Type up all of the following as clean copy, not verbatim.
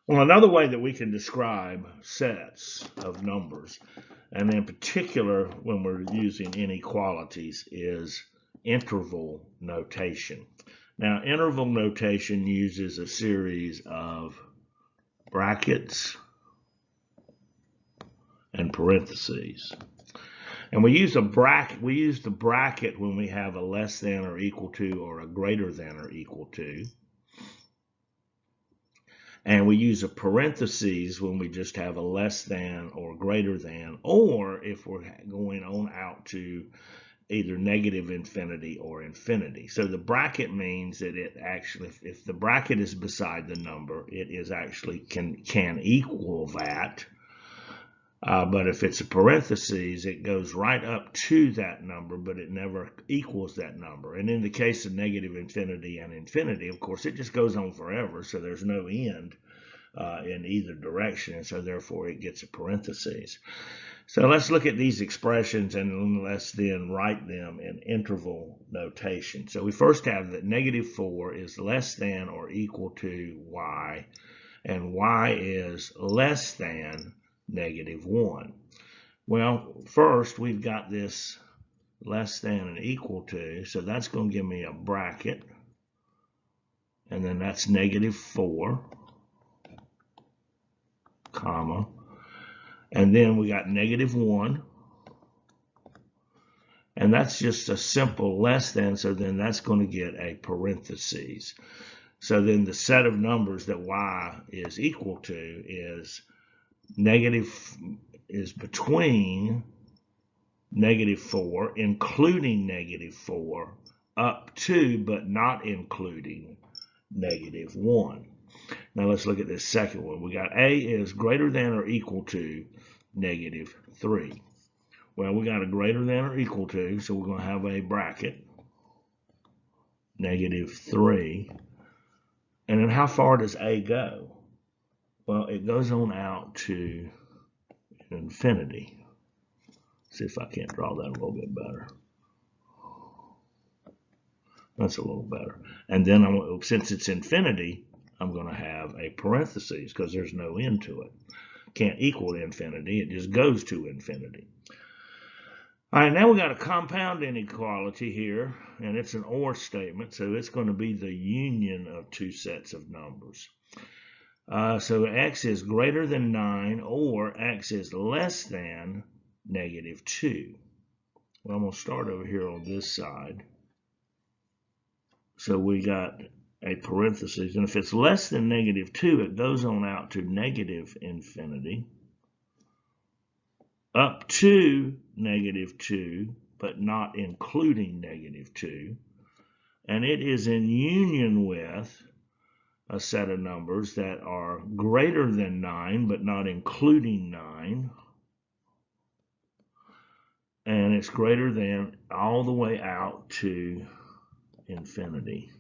Well, another way that we can describe sets of numbers, and in particular when we're using inequalities, is interval notation. Now, interval notation uses a series of brackets and parentheses. And we use the bracket when we have a less than or equal to or a greater than or equal to. And we use a parentheses when we just have a less than or greater than, or if we're going on out to either negative infinity or infinity. So the bracket means that it actually, if the bracket is beside the number, it is actually can equal that. But if it's a parentheses, it goes right up to that number, but it never equals that number. And in the case of negative infinity and infinity, of course, it just goes on forever, so there's no end in either direction, and so therefore it gets a parentheses. So let's look at these expressions and let's then write them in interval notation. So we first have that -4 is less than or equal to y, and y is less than -1. Well, first we've got this less than and equal to, so that's going to give me a bracket, and then that's -4, comma, and then we got -1, and that's just a simple less than, so then that's going to get a parentheses. So then the set of numbers that y is equal to is between -4, including -4, up to but not including -1. Now let's look at this second one. We got a is greater than or equal to -3. Well, we got a greater than or equal to, so we're going to have a bracket, -3. And then how far does a go? Well, it goes on out to infinity. See if I can't draw that a little bit better. That's a little better. And then since it's infinity, I'm going to have a parentheses because there's no end to it. Can't equal infinity. It just goes to infinity. All right, now we got a compound inequality here, and it's an OR statement, so it's going to be the union of two sets of numbers. So x is greater than 9 or x is less than -2. Well, I'm going to start over here on this side. So we got a parenthesis, and if it's less than -2, it goes on out to negative infinity, up to -2, but not including -2, and it is in union with a set of numbers that are greater than 9, but not including 9, and it's greater than all the way out to infinity.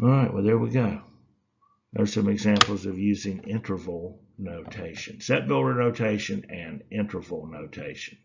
All right, well, there we go. There's some examples of using interval notation, set builder notation and interval notation.